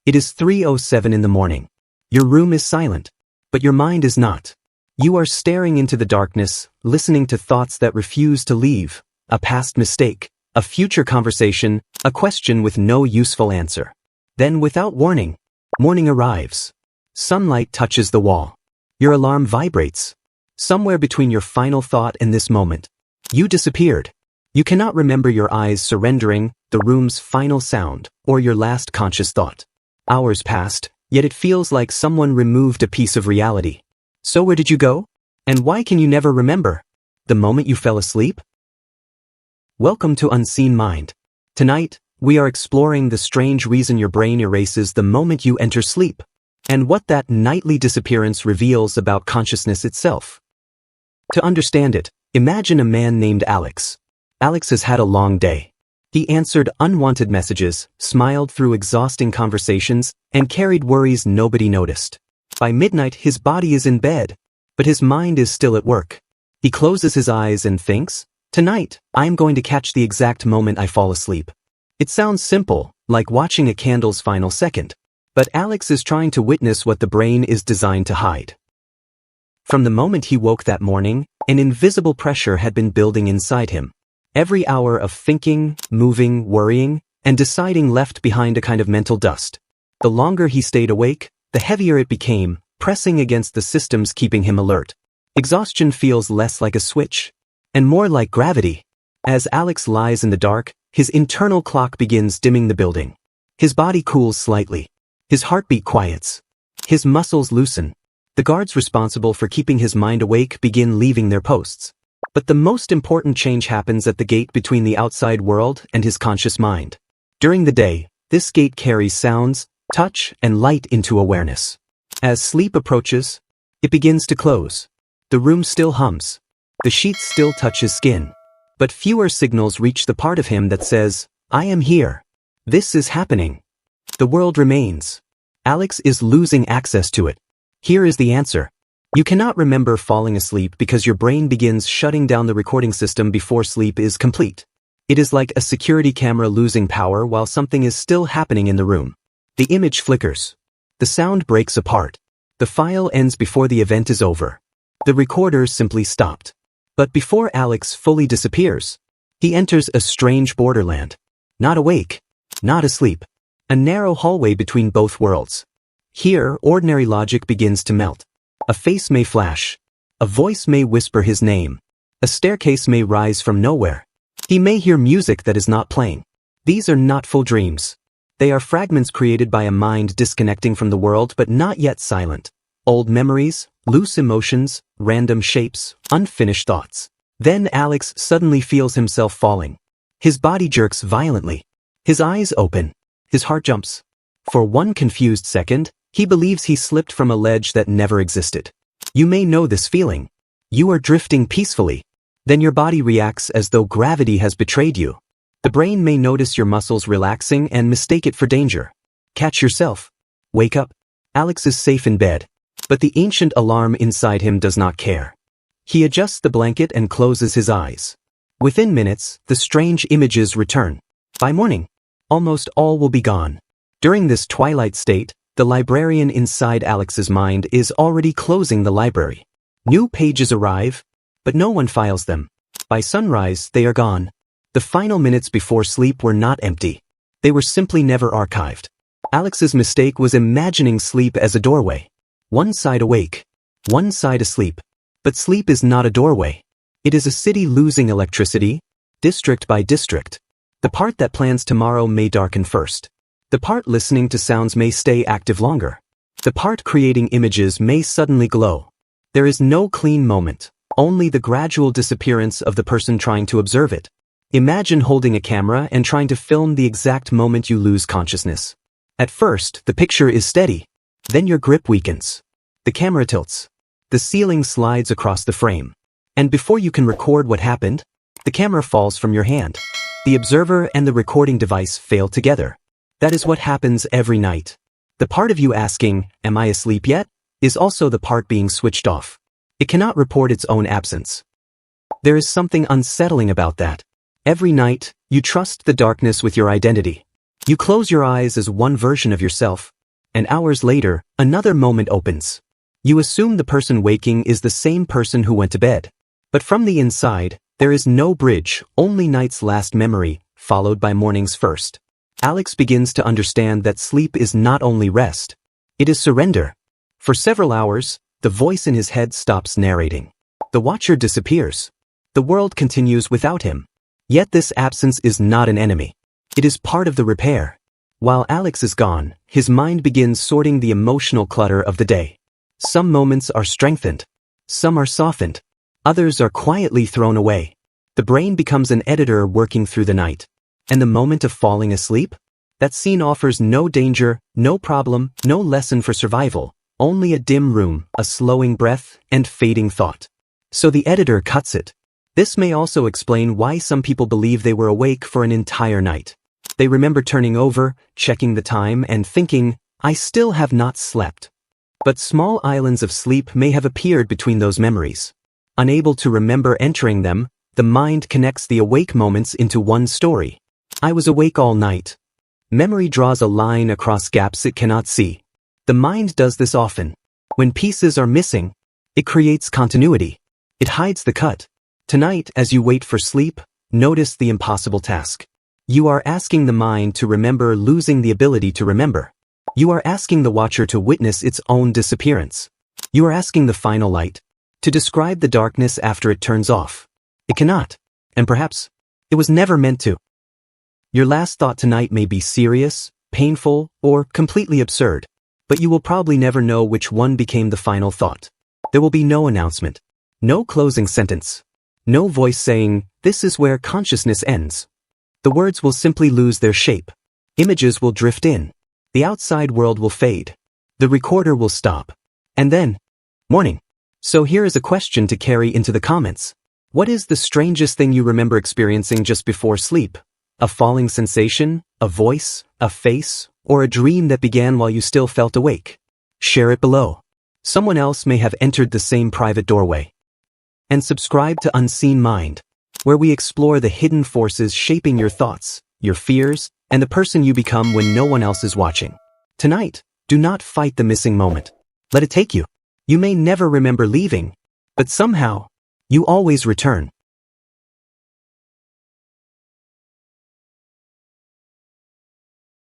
It is 3:07 in the morning. Your room is silent, but your mind is not. You are staring into the darkness, listening to thoughts that refuse to leave, a past mistake, a future conversation, a question with no useful answer. Then, without warning, morning arrives. Sunlight touches the wall. Your alarm vibrates. Somewhere between your final thought and this moment, you disappeared. You cannot remember your eyes surrendering, the room's final sound, or your last conscious thought. Hours passed, yet it feels like someone removed a piece of reality. So where did you go? And why can you never remember? The moment you fell asleep? Welcome to Unseen Mind. Tonight, we are exploring the strange reason your brain erases the moment you enter sleep, and what that nightly disappearance reveals about consciousness itself. To understand it, imagine a man named Alex. Alex has had a long day. He answered unwanted messages, smiled through exhausting conversations, and carried worries nobody noticed. By midnight, his body is in bed, but his mind is still at work. He closes his eyes and thinks, "Tonight, I am going to catch the exact moment I fall asleep." It sounds simple, like watching a candle's final second, but Alex is trying to witness what the brain is designed to hide. From the moment he woke that morning, an invisible pressure had been building inside him. Every hour of thinking, moving, worrying, and deciding left behind a kind of mental dust. The longer he stayed awake, the heavier it became, pressing against the systems keeping him alert. Exhaustion feels less like a switch, and more like gravity. As Alex lies in the dark, his internal clock begins dimming the building. His body cools slightly. His heartbeat quiets. His muscles loosen. The guards responsible for keeping his mind awake begin leaving their posts. But the most important change happens at the gate between the outside world and his conscious mind. During the day, this gate carries sounds, touch, and light into awareness. As sleep approaches, it begins to close. The room still hums. The sheets still touch his skin. But fewer signals reach the part of him that says, "I am here. This is happening." The world remains. Alex is losing access to it. Here is the answer. You cannot remember falling asleep because your brain begins shutting down the recording system before sleep is complete. It is like a security camera losing power while something is still happening in the room. The image flickers. The sound breaks apart. The file ends before the event is over. The recorder simply stopped. But before Alex fully disappears, he enters a strange borderland. Not awake, not asleep. A narrow hallway between both worlds. Here, ordinary logic begins to melt. A face may flash. A voice may whisper his name. A staircase may rise from nowhere. He may hear music that is not playing. These are not full dreams. They are fragments created by a mind disconnecting from the world but not yet silent. Old memories, loose emotions, random shapes, unfinished thoughts. Then Alex suddenly feels himself falling. His body jerks violently. His eyes open. His heart jumps. For one confused second, he believes he slipped from a ledge that never existed. You may know this feeling. You are drifting peacefully. Then your body reacts as though gravity has betrayed you. The brain may notice your muscles relaxing and mistake it for danger. Catch yourself. Wake up. Alex is safe in bed. But the ancient alarm inside him does not care. He adjusts the blanket and closes his eyes. Within minutes, the strange images return. By morning, almost all will be gone. During this twilight state, the librarian inside Alex's mind is already closing the library. New pages arrive, but no one files them. By sunrise, they are gone. The final minutes before sleep were not empty. They were simply never archived. Alex's mistake was imagining sleep as a doorway. One side awake, one side asleep. But sleep is not a doorway. It is a city losing electricity, district by district. The part that plans tomorrow may darken first. The part listening to sounds may stay active longer. The part creating images may suddenly glow. There is no clean moment, only the gradual disappearance of the person trying to observe it. Imagine holding a camera and trying to film the exact moment you lose consciousness. At first, the picture is steady. Then your grip weakens. The camera tilts. The ceiling slides across the frame. And before you can record what happened, the camera falls from your hand. The observer and the recording device fail together. That is what happens every night. The part of you asking, "Am I asleep yet?" is also the part being switched off. It cannot report its own absence. There is something unsettling about that. Every night, you trust the darkness with your identity. You close your eyes as one version of yourself, And hours later, another moment opens. You assume the person waking is the same person who went to bed. But from the inside, there is no bridge, only night's last memory, followed by morning's first. Alex begins to understand that sleep is not only rest. It is surrender. For several hours, the voice in his head stops narrating. The watcher disappears. The world continues without him. Yet this absence is not an enemy. It is part of the repair. While Alex is gone, his mind begins sorting the emotional clutter of the day. Some moments are strengthened. Some are softened. Others are quietly thrown away. The brain becomes an editor working through the night. And the moment of falling asleep? That scene offers no danger, no problem, no lesson for survival, only a dim room, a slowing breath, and fading thought. So the editor cuts it. This may also explain why some people believe they were awake for an entire night. They remember turning over, checking the time, and thinking, I still have not slept. But small islands of sleep may have appeared between those memories. Unable to remember entering them, the mind connects the awake moments into one story. I was awake all night. Memory draws a line across gaps it cannot see. The mind does this often. When pieces are missing, it creates continuity. It hides the cut. Tonight, as you wait for sleep, notice the impossible task. You are asking the mind to remember losing the ability to remember. You are asking the watcher to witness its own disappearance. You are asking the final light to describe the darkness after it turns off. It cannot, and perhaps it was never meant to. Your last thought tonight may be serious, painful, or completely absurd, but you will probably never know which one became the final thought. There will be no announcement, no closing sentence, no voice saying, this is where consciousness ends. The words will simply lose their shape. Images will drift in. The outside world will fade. The recorder will stop. And then, morning. So here is a question to carry into the comments. What is the strangest thing you remember experiencing just before sleep? A falling sensation, a voice, a face, or a dream that began while you still felt awake? Share it below. Someone else may have entered the same private doorway. And subscribe to Unseen Mind, where we explore the hidden forces shaping your thoughts, your fears, and the person you become when no one else is watching. Tonight, do not fight the missing moment. Let it take you. You may never remember leaving, but somehow, you always return.